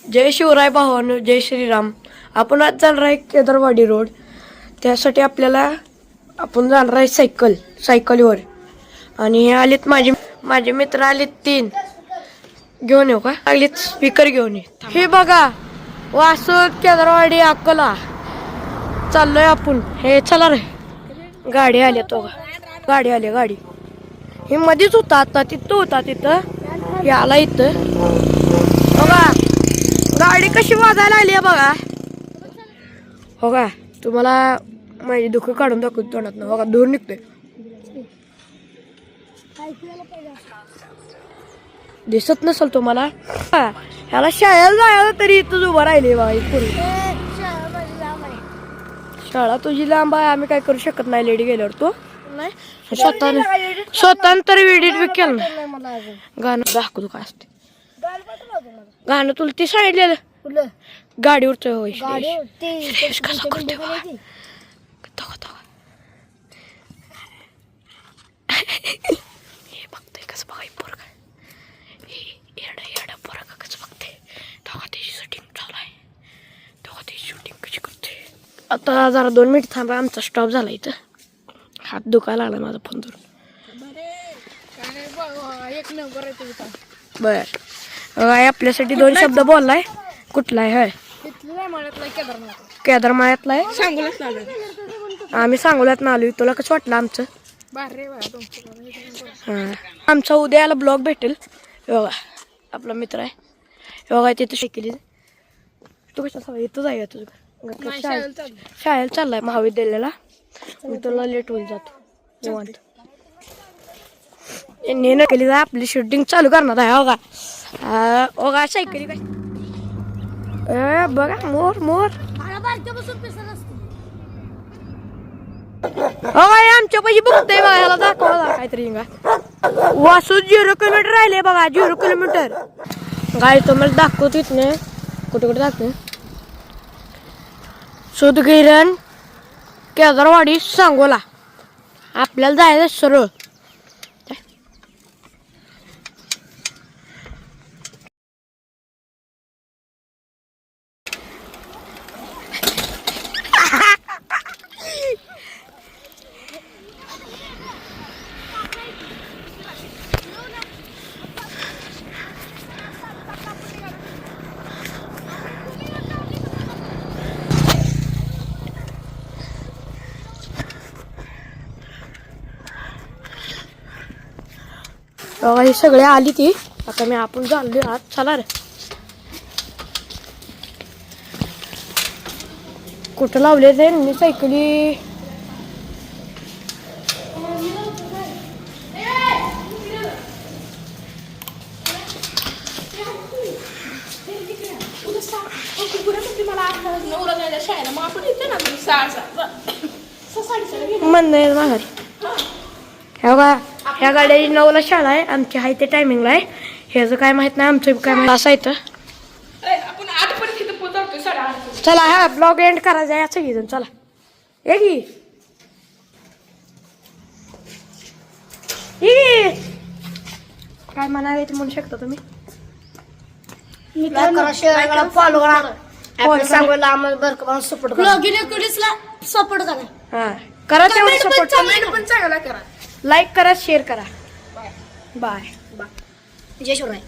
जय शिवराय भावानो, जय श्रीराम. आपण आज जाणार आहे केदारवाडी रोड. त्यासाठी आपल्याला आपण जाणार आहे सायकलीवर. आणि हे आलेत माझे मित्र आलेत 3. घेऊन येऊ का? आलेत स्पीकर घेऊन ये. हे बघा वासद केदारवाडी अक्कला चाललोय आपण. हे चला रे, गाडी आली तो गाडी हे मध्येच होता, आता तिथं होता, तिथं हे आला इथं. बघा गाडी कशी वाजायला आली आहे बघा. हो का, तुम्हाला माझी दुःख काढून दाखवतो तोंडात ना. बघा दूर निघतोय, दिसत नसल तुम्हाला. ह्याला शाळेला जायला तरी इथंच उभं राहिले बा. शाळा तुझी लांब आहे, आम्ही काय करू शकत नाही. लेडी गेल्यावर तो स्वतः तरी वेडीत केलं ना. गाणं दाखवतो काय असते गाणं तुला ती सांगितलेलं गाडीवरच होय. कसा करते हे बघतोय कसं बघा पोरगा. येडा पोरगा कसं बघते. तेव्हा त्याची शूटिंग चालू आहे. तेव्हा त्याची शूटिंग कशी करते. आता जरा 2 मिनिट थांबा, आमचा स्टॉप झाला इथं. हात दुखायला लागला माझा फोन धरून. बर आपल्यासाठी 2 शब्द बोललाय. कुठला आहे? केदारमाळ्यातला आहे. आम्ही सांगोल्यात आलोय. तुला कसं वाटलं आमचं? हा, आमचा उद्याला ब्लॉग भेटेल. बघा आपला मित्र आहे. बघा तिथं शिकली. तू कशा इथं जाय तुझं शाळेला चाललाय महाविद्यालयाला. मी तुला लेट होईल जातो निवांत. न केली जाय आपली शूटिंग चालू करणार आहे. बघा सायकली काय बघा मोर आमच्या पैसे बघतोय बघा. ह्याला दाखवा काहीतरी वासू 0 किलोमीटर राहिले बघा. 0 किलोमीटर गाडी तुम्हाला दाखवतो. इथने कुठे दाखव. सुदगिरण केदारवाडी सांगोला. आपल्याला जायचं सरळ. हे सगळे आली ती. आता आपण चाललोय आत. चला रे. कुठं लावले ते मी सायकली. मन नाही माघारी. ह्या गाड्याची 9ला शाळा आहे. आमची आहे ते टायमिंगला आहे. ह्याचं काय माहित नाही, आमचं काय माहित. असं येतं. चला हा ब्लॉग एंड करायचा आहे याचं घेऊन. चला काय म्हणाले ते म्हणू शकता तुम्ही. फॉलो सपोर्ट करा. तेवढं सपोर्ट. लाईक करा, शेअर करा. बाय. जय शिवराय.